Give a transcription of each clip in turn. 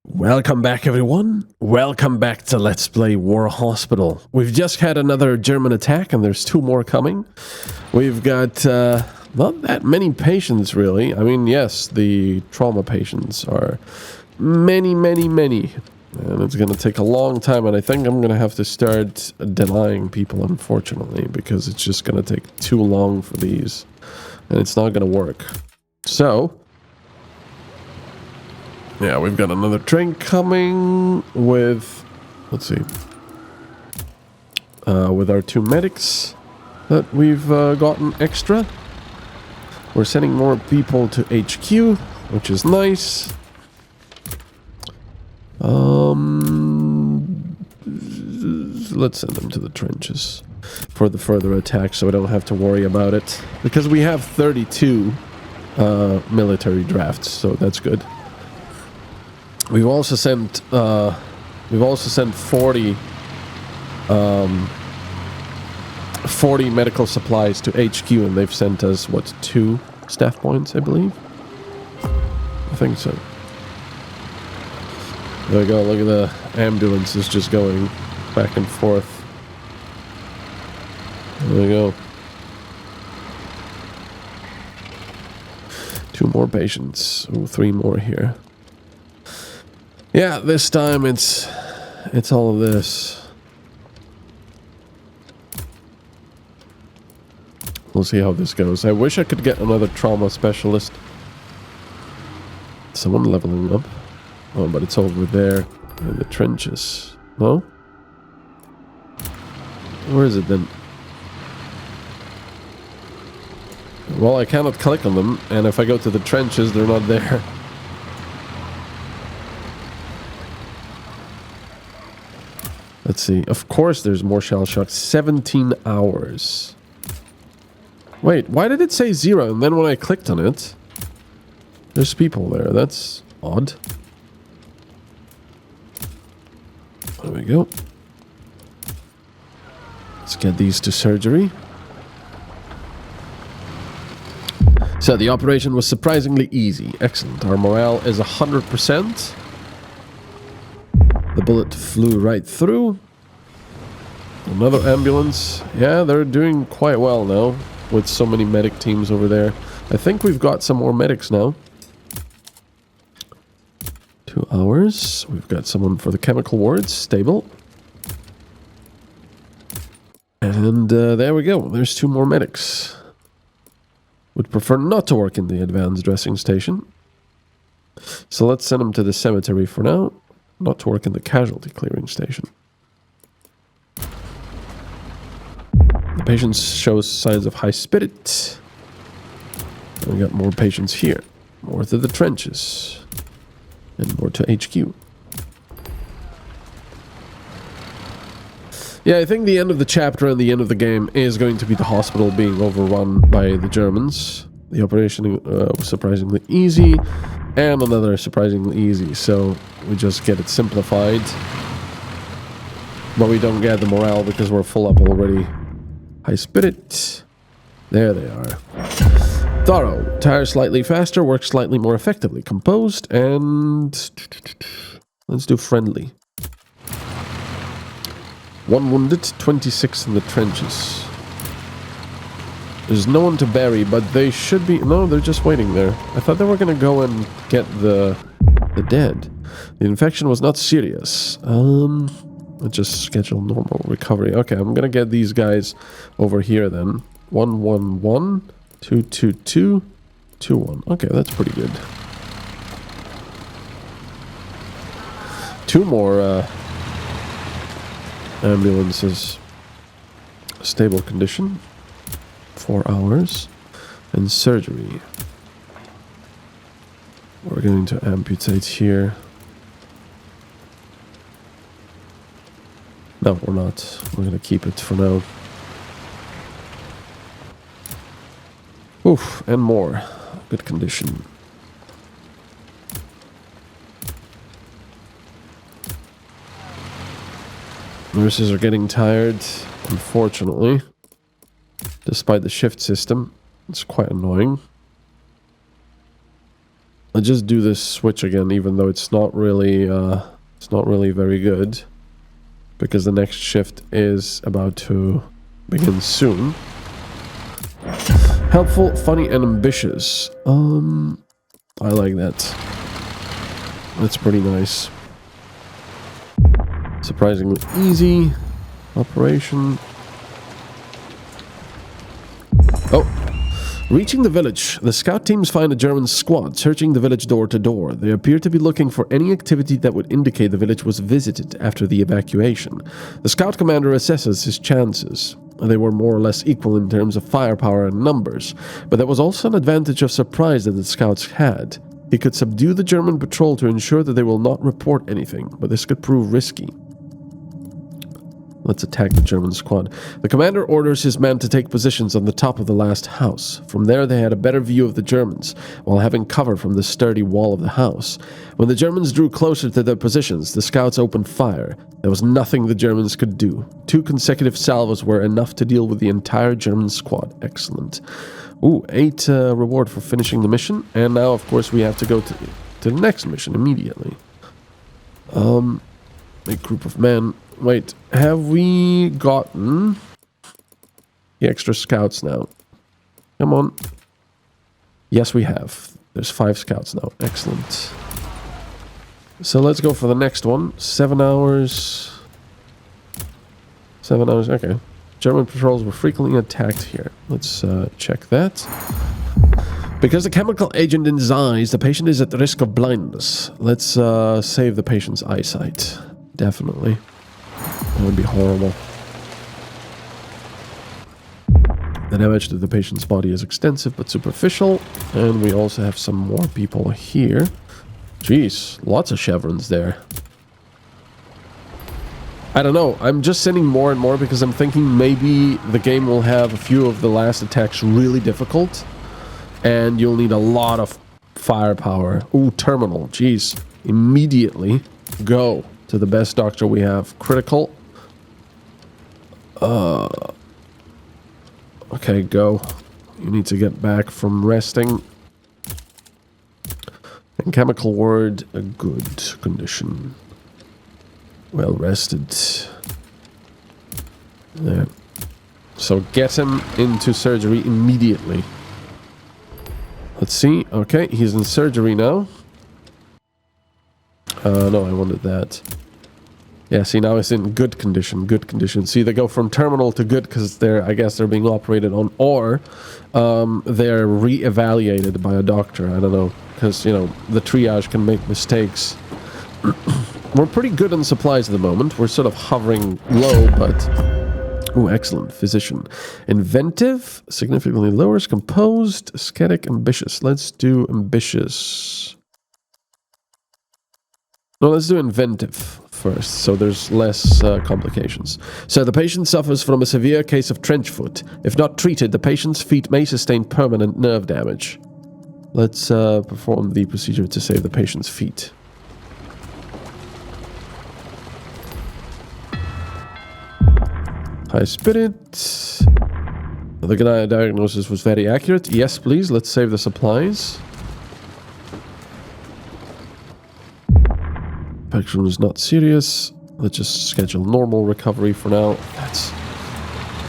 Welcome back, everyone. Welcome back to Let's Play War Hospital. We've just had another German attack, and there's two more coming. We've got not that many patients, really. I mean, yes, the trauma patients are many. And it's going to take a long time, and I think I'm going to have to start denying people, unfortunately, because it's just going to take too long for these, and it's not going to work. So... yeah, we've got another train coming with, let's see, with our two medics that we've gotten extra. We're sending more people to HQ, which is nice. Let's send them to the trenches for the further attack so we don't have to worry about it. Because we have 32 military drafts, so that's good. We've also sent 40 medical supplies to HQ, and they've sent us what, 2 staff points, I believe. I think so. There we go. Look at the ambulances just going back and forth. There we go. 2 more patients. Ooh, 3 more here. Yeah, this time it's all of this. We'll see how this goes. I wish I could get another trauma specialist. Someone leveling up. Oh, but it's over there in the trenches. No? Where is it then? Well, I cannot click on them, and if I go to the trenches, they're not there. Let's see. Of course there's more shell shock. 17 hours. Wait, why did it say 0? And then when I clicked on it, there's people there. That's odd. There we go. Let's get these to surgery. So the operation was surprisingly easy. Excellent. Our morale is 100%. The bullet flew right through. Another ambulance. Yeah, they're doing quite well now with so many medic teams over there. I think we've got some more medics now. 2 hours. We've got someone for the chemical wards. Stable. And there we go. There's 2 more medics. Would prefer not to work in the advanced dressing station. So let's send them to the cemetery for now. Not to work in the casualty clearing station. The patient shows signs of high spirit. And we got more patients here. More to the trenches. And more to HQ. Yeah, I think the end of the chapter and the end of the game is going to be the hospital being overrun by the Germans. The operation was surprisingly easy. And another surprisingly easy, so we just get it simplified. But we don't get the morale because we're full up already. High spirit. There they are. Thorough. Tire slightly faster, works slightly more effectively. Composed, and... let's do friendly. 1 wounded, 26 in the trenches. There's no one to bury, but they should be... no, they're just waiting there. I thought they were going to go and get the dead. The infection was not serious. Let's just schedule normal recovery. Okay, I'm going to get these guys over here then. 111, 222, 21. Okay, that's pretty good. 2 more ambulances. Stable condition. 4 hours. And surgery. We're going to amputate here. No, we're not. We're going to keep it for now. Oof, and more. Good condition. Nurses are getting tired, unfortunately. Despite the shift system. It's quite annoying. I'll just do this switch again, even though it's not really very good, because the next shift is about to begin soon. Helpful, funny, and ambitious. I like that. That's pretty nice. Surprisingly easy operation. Oh. Reaching the village, the scout teams find a German squad searching the village door to door. They appear to be looking for any activity that would indicate the village was visited after the evacuation. The scout commander assesses his chances. They were more or less equal in terms of firepower and numbers, but there was also an advantage of surprise that the scouts had. He could subdue the German patrol to ensure that they will not report anything, but this could prove risky. Let's attack the German squad. The commander orders his men to take positions on the top of the last house. From there they had a better view of the Germans, while having cover from the sturdy wall of the house. When the Germans drew closer to their positions, the scouts opened fire. There was nothing the Germans could do. 2 consecutive salvos were enough to deal with the entire German squad. Excellent. Ooh, 8 reward for finishing the mission. And now, of course, we have to go to the next mission immediately. A group of men. Wait, have we gotten the extra scouts now? Come on. Yes, we have. There's 5 scouts now. Excellent. So let's go for the next one. 7 hours. 7 hours, okay. German patrols were frequently attacked here. Let's check that. Because the chemical agent in his eyes, the patient is at the risk of blindness. Let's save the patient's eyesight. Definitely. That would be horrible. The damage to the patient's body is extensive but superficial. And we also have some more people here. Jeez, lots of chevrons there. I don't know. I'm just sending more and more because I'm thinking maybe the game will have a few of the last attacks really difficult. And you'll need a lot of firepower. Ooh, terminal. Jeez. Immediately go to the best doctor we have. Critical. Okay, go. You need to get back from resting. And chemical ward, a good condition. Well rested. There. So get him into surgery immediately. Let's see. Okay, he's in surgery now. No, I wanted that. Yeah, see, now it's in good condition. Good condition. See, they go from terminal to good because I guess they're being operated on, or they're re-evaluated by a doctor. I don't know, because, you know, the triage can make mistakes. We're pretty good on supplies at the moment. We're sort of hovering low, but... Ooh, excellent. Physician. Inventive, significantly lowers. Composed, ascetic, ambitious. Let's do ambitious. No, let's do inventive first, so there's less complications. So the patient suffers from a severe case of trench foot. If not treated, the patient's feet may sustain permanent nerve damage. Let's perform the procedure to save the patient's feet. High spirit. The diagnosis was very accurate. Yes, please. Let's save the supplies. Infection was not serious. Let's just schedule normal recovery for now.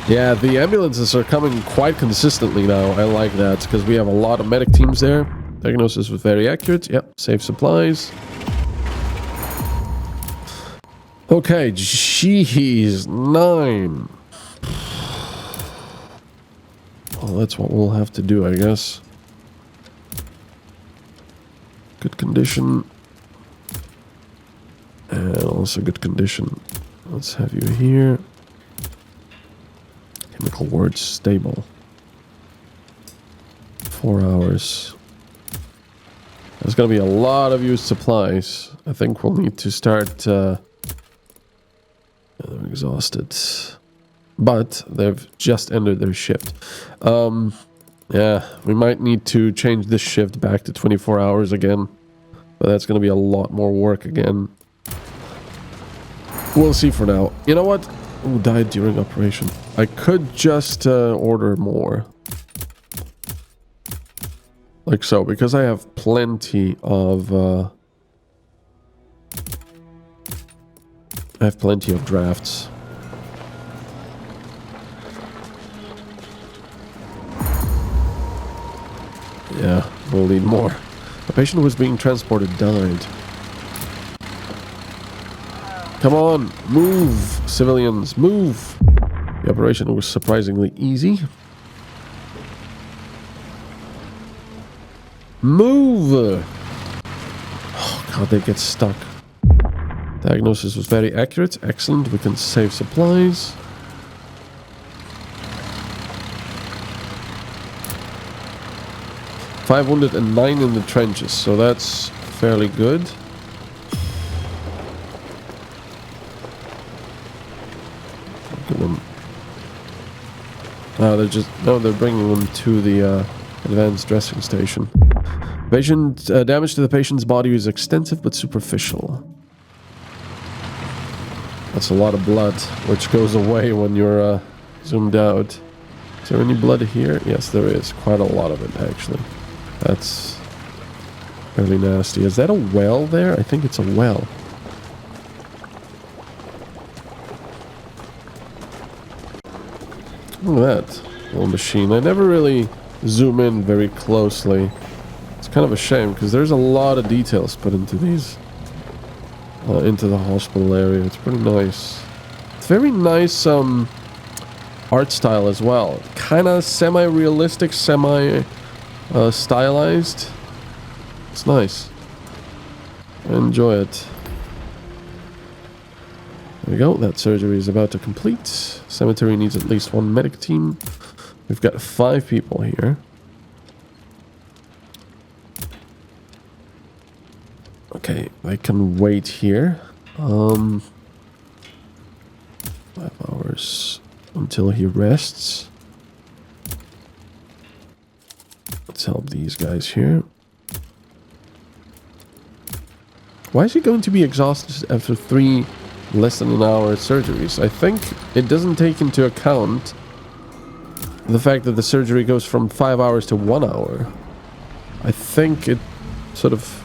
Yeah, the ambulances are coming quite consistently now. I like that because we have a lot of medic teams there. Diagnosis was very accurate. Yep, save supplies. Okay, jeez, 9. Well, that's what we'll have to do, I guess. Good condition. And also good condition. Let's have you here. Chemical ward stable. 4 hours. There's going to be a lot of used supplies. I think we'll need to start... they're exhausted. But they've just ended their shift. Yeah, we might need to change this shift back to 24 hours again. But that's going to be a lot more work again. We'll see for now. You know what? Who died during operation? I could just order more. Like so, because I have plenty of drafts. Yeah, we'll need more. The patient who was being transported died. Come on, move, civilians, move. The operation was surprisingly easy. Move! Oh god, they get stuck. Diagnosis was very accurate. Excellent. We can save supplies. Five wounded and 9 in the trenches, so that's fairly good. They're bringing them to the advanced dressing station. Damage to the patient's body is extensive but superficial. That's a lot of blood, which goes away when you're zoomed out. Is there any blood here? Yes, there is. Quite a lot of it, actually. That's fairly nasty. Is that a well there? I think it's a well. Look at that little machine. I never really zoom in very closely. It's kind of a shame because there's a lot of details put into these, into the hospital area. It's pretty nice. It's very nice art style as well. Kind of semi-realistic, stylized. It's nice. I enjoy it. There we go. That surgery is about to complete. Cemetery needs at least 1 medic team. We've got 5 people here. Okay, they can wait here. 5 hours until he rests. Let's help these guys here. Why is he going to be exhausted after 3 less than an hour surgeries? I think it doesn't take into account the fact that the surgery goes from 5 hours to 1 hour. I think it sort of...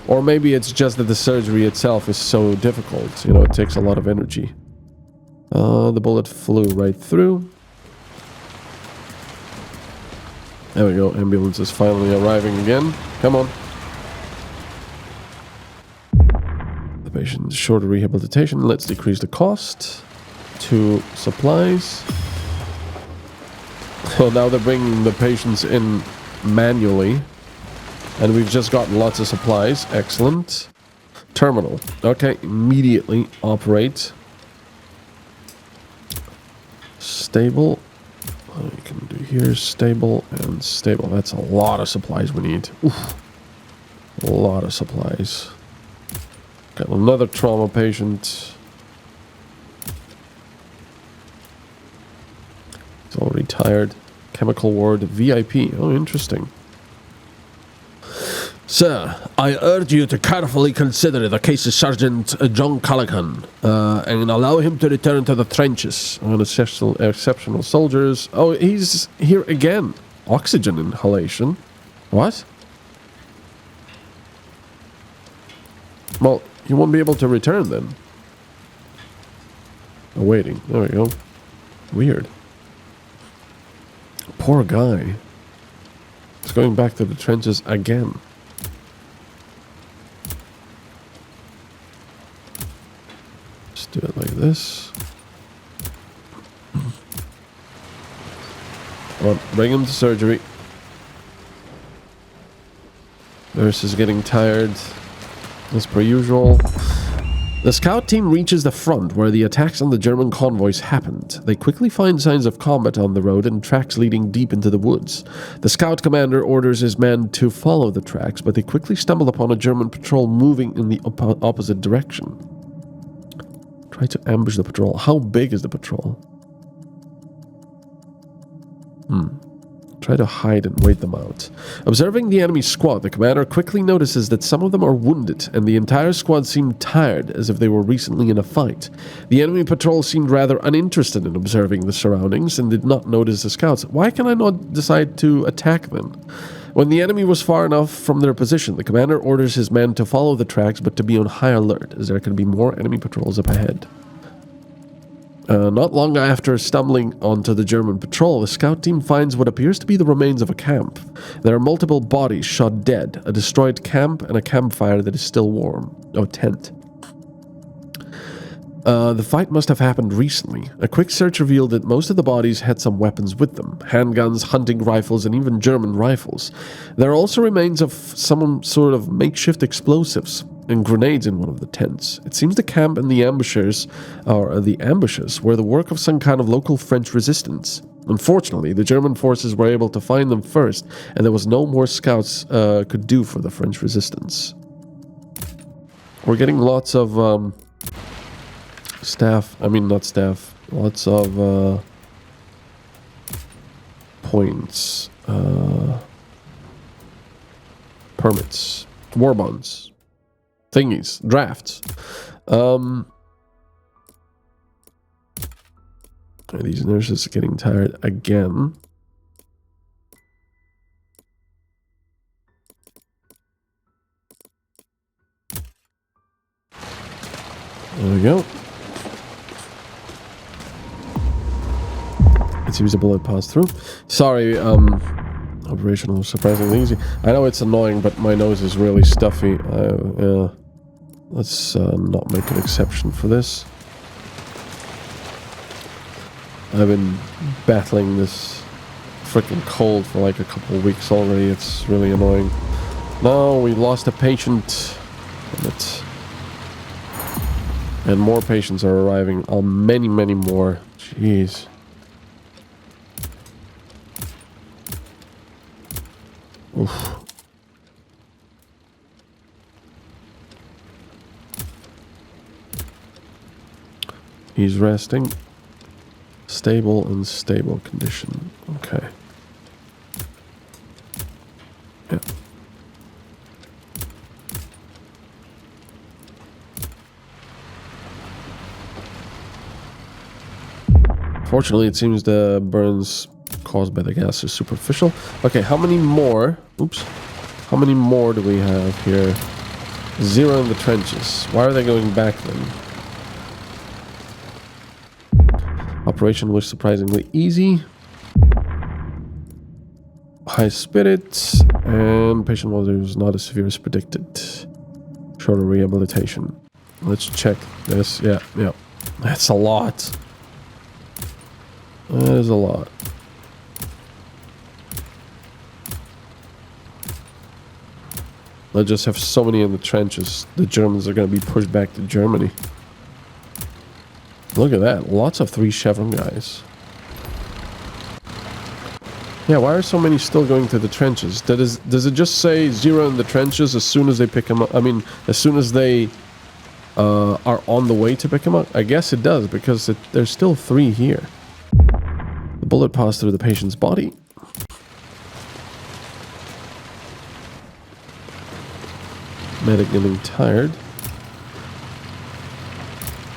or maybe it's just that the surgery itself is so difficult. You know, it takes a lot of energy. The bullet flew right through. There we go. Ambulance is finally arriving again. Come on. The patient's short rehabilitation. Let's decrease the cost to supplies. Well, now they're bringing the patients in manually. And we've just gotten lots of supplies. Excellent. Terminal. Okay, immediately operate. Stable. You can do here stable and stable. That's a lot of supplies we need. Oof. A lot of supplies. Got another trauma patient. He's already tired. Chemical ward VIP. Oh, interesting. Sir, I urge you to carefully consider the case of Sergeant John Callaghan and allow him to return to the trenches. On exceptional soldiers. Oh, he's here again. Oxygen inhalation. What? Well, he won't be able to return then. Oh, waiting. There we go. Weird. Poor guy. He's going back to the trenches again. Do it like this. Come on, bring him to surgery. Nurse is getting tired, as per usual. The scout team reaches the front where the attacks on the German convoys happened. They quickly find signs of combat on the road and tracks leading deep into the woods. The scout commander orders his men to follow the tracks, but they quickly stumble upon a German patrol moving in the opposite direction. Try to ambush the patrol. How big is the patrol? Try to hide and wait them out. Observing the enemy squad, the commander quickly notices that some of them are wounded, and the entire squad seemed tired, as if they were recently in a fight. The enemy patrol seemed rather uninterested in observing the surroundings and did not notice the scouts. Why can I not decide to attack them? When the enemy was far enough from their position, the commander orders his men to follow the tracks, but to be on high alert, as there can be more enemy patrols up ahead. Not long after stumbling onto the German patrol, the scout team finds what appears to be the remains of a camp. There are multiple bodies shot dead, a destroyed camp, and a campfire that is still warm. Oh, tent. The fight must have happened recently. A quick search revealed that most of the bodies had some weapons with them. Handguns, hunting rifles, and even German rifles. There are also remains of some sort of makeshift explosives and grenades in one of the tents. It seems the camp and the ambushes were the work of some kind of local French resistance. Unfortunately, the German forces were able to find them first, and there was no more scouts could do for the French resistance. We're getting lots of lots of points, permits, war bonds, thingies, drafts. These nurses are getting tired again. There we go. It seems the bullet passed through. Sorry, operation was surprisingly easy. I know it's annoying, but my nose is really stuffy. Let's not make an exception for this. I've been battling this freaking cold for like a couple of weeks already. It's really annoying. No, we lost a patient. And more patients are arriving. Many more. Jeez. Oof. He's resting. Stable and stable condition. Okay. Yeah. Fortunately, it seems the burns caused by the gas are superficial. Okay, how many more? Oops. How many more do we have here? 0 in the trenches. Why are they going back then? Operation was surprisingly easy. High spirits. And patient was not as severe as predicted. Shorter rehabilitation. Let's check this. Yeah. That's a lot. That is a lot. They'll just have so many in the trenches. The Germans are going to be pushed back to Germany. Look at that. Lots of 3 Chevron guys. Yeah, why are so many still going to the trenches? Does it just say 0 in the trenches as soon as they pick them up? I mean, as soon as they are on the way to pick them up? I guess it does, because there's still 3 here. The bullet passed through the patient's body. Medic getting tired.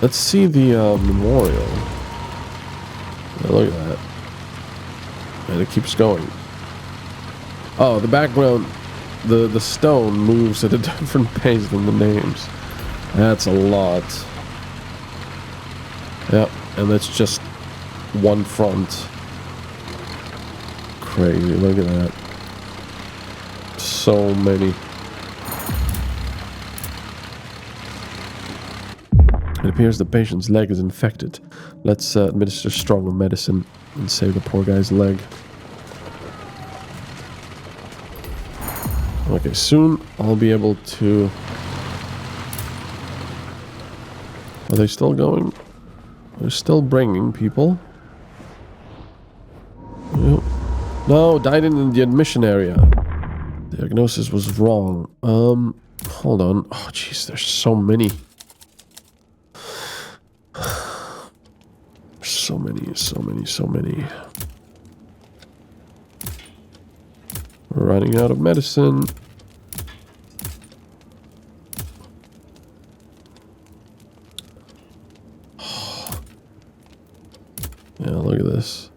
Let's see the memorial. Yeah, look at that. And it keeps going. Oh, the background, the stone moves at a different pace than the names. That's a lot. Yep, and that's just one front. Crazy, look at that. So many. It appears the patient's leg is infected. Let's administer stronger medicine and save the poor guy's leg. Okay, soon I'll be able to... Are they still going? They're still bringing people. Yep. No, died in the admission area. Diagnosis was wrong. Hold on. Oh, jeez, there's so many. So many. We're running out of medicine. Yeah, look at this.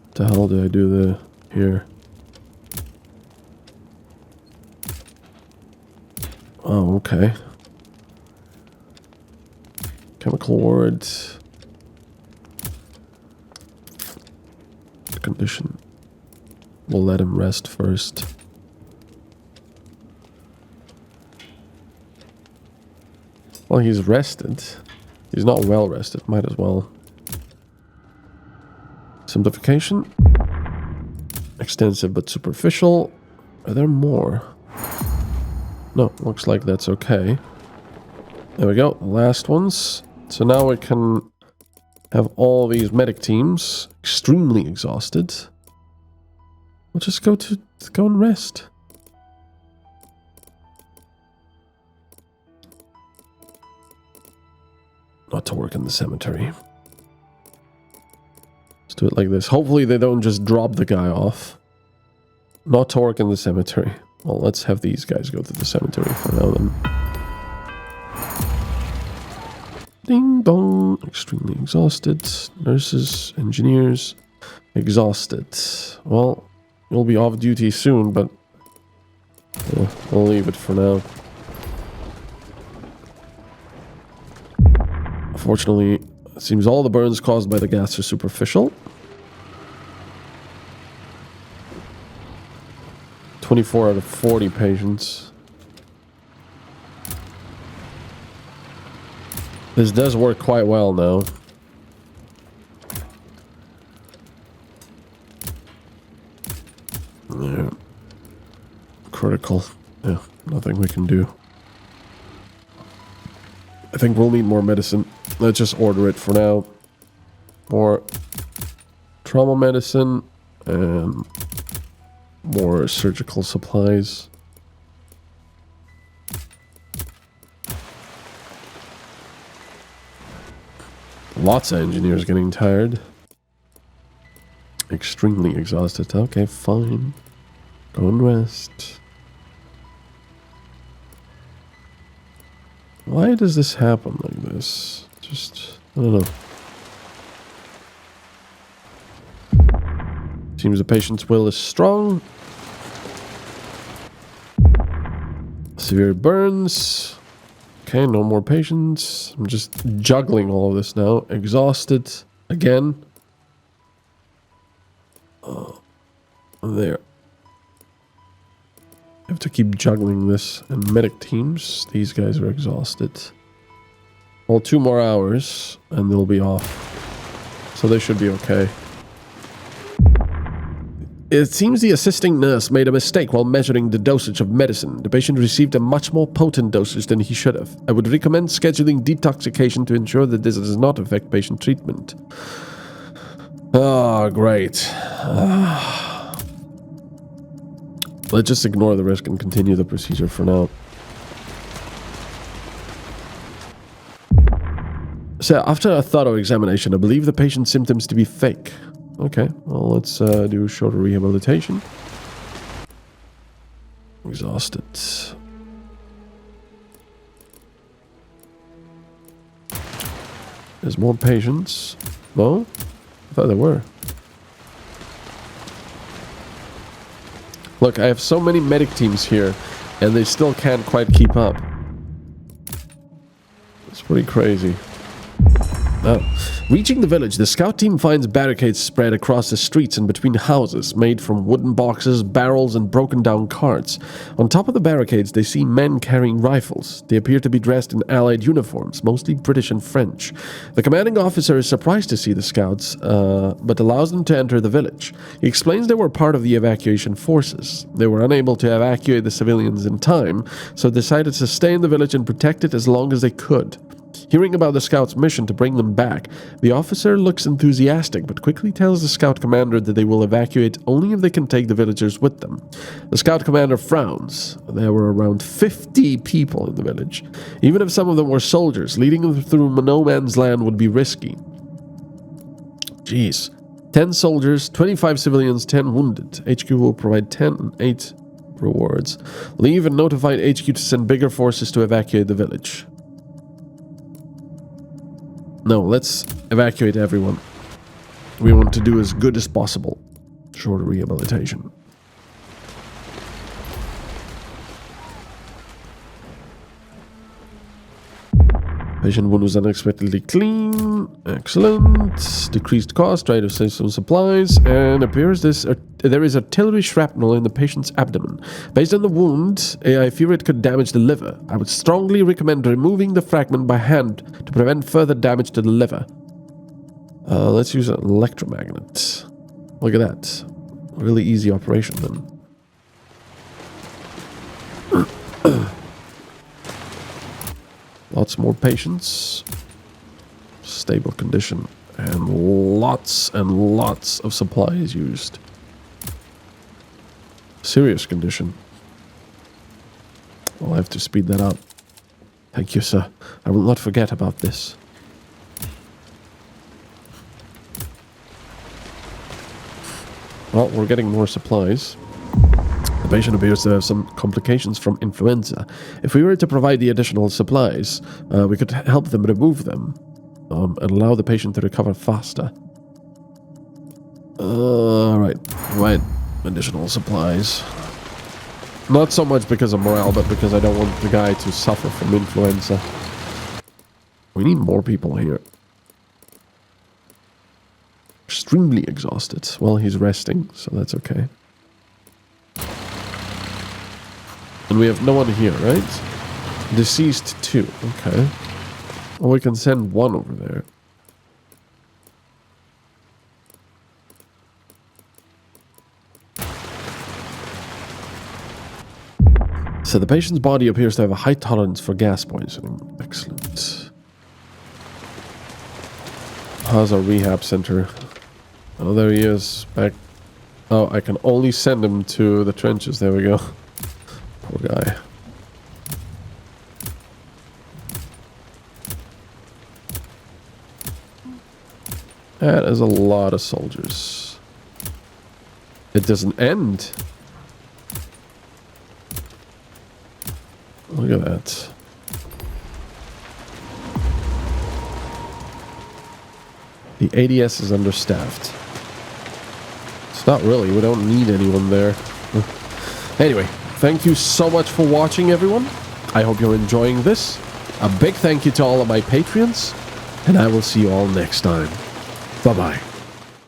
What the hell did I do here? Oh, okay. Chemical ward. Condition. We'll let him rest first. Well, he's rested. He's not well rested. Might as well. Simplification. Extensive but superficial. Are there more? No, looks like that's okay. There we go. Last ones. So now we can have all these medic teams extremely exhausted. We'll just go and rest. Not to work in the cemetery. Let's do it like this. Hopefully they don't just drop the guy off. Not to work in the cemetery. Well, let's have these guys go to the cemetery for now then. Ding dong. Extremely exhausted. Nurses, engineers, exhausted. Well, you'll be off duty soon, but we'll leave it for now. Unfortunately, it seems all the burns caused by the gas are superficial. 24 out of 40 patients. This does work quite well now. Yeah. Critical. Yeah, nothing we can do. I think we'll need more medicine. Let's just order it for now. More trauma medicine and more surgical supplies. Lots of engineers getting tired. Extremely exhausted. Okay, fine. Go and rest. Why does this happen like this? Just, I don't know. Seems the patient's will is strong. Severe burns. Okay, no more patients. I'm just juggling all of this now. Exhausted again. There. I have to keep juggling this. And medic teams, these guys are exhausted. Well, 2 more hours and they'll be off. So they should be okay. It seems the assisting nurse made a mistake while measuring the dosage of medicine. The patient received a much more potent dosage than he should have. I would recommend scheduling detoxification to ensure that this does not affect patient treatment. Oh, great. Let's just ignore the risk and continue the procedure for now. So, after a thorough examination, I believe the patient's symptoms to be fake. Okay, well, let's do shorter rehabilitation. Exhausted. There's more patients. No? I thought there were. Look, I have so many medic teams here, and they still can't quite keep up. It's pretty crazy. Oh. Reaching the village, the scout team finds barricades spread across the streets and between houses, made from wooden boxes, barrels, and broken down carts. On top of the barricades, they see men carrying rifles. They appear to be dressed in allied uniforms, mostly British and French. The commanding officer is surprised to see the scouts, but allows them to enter the village. He explains they were part of the evacuation forces. They were unable to evacuate the civilians in time, so decided to stay in the village and protect it as long as they could. Hearing about the scouts' mission to bring them back, the officer looks enthusiastic but quickly tells the scout commander that they will evacuate only if they can take the villagers with them. The scout commander frowns. There were around 50 people in the village. Even if some of them were soldiers, leading them through no man's land would be risky. Jeez. 10 soldiers, 25 civilians, 10 wounded. HQ will provide 10 and 8 rewards. Leave and notify HQ to send bigger forces to evacuate the village. No, let's evacuate everyone. We want to do as good as possible. Shorter rehabilitation. Patient wound was unexpectedly clean. Excellent. Decreased cost, rate of some supplies, and appears there is artillery shrapnel in the patient's abdomen. Based on the wound, I fear it could damage the liver. I would strongly recommend removing the fragment by hand to prevent further damage to the liver. Let's use an electromagnet. Look at that. Really easy operation then. Lots more patients. Stable condition. And lots of supplies used. Serious condition. I'll have to speed that up. Thank you, sir. I will not forget about this. Well, we're getting more supplies. The patient appears to have some complications from influenza. If we were to provide the additional supplies, we could help them remove them and allow the patient to recover faster. Alright, provide additional supplies. Not so much because of morale, but because I don't want the guy to suffer from influenza. We need more people here. Extremely exhausted. Well, he's resting, so that's okay. And we have no one here, right? Deceased 2. Okay. Well, we can send 1 over there. So the patient's body appears to have a high tolerance for gas poisoning. Excellent. How's our rehab center? Oh, there he is. Back. Oh, I can only send him to the trenches. There we go. Poor guy. That is a lot of soldiers. It doesn't end. Look at that. The ADS is understaffed. It's not really. We don't need anyone there. Anyway. Thank you so much for watching, everyone. I hope you're enjoying this. A big thank you to all of my Patreons, and I will see you all next time. Bye-bye.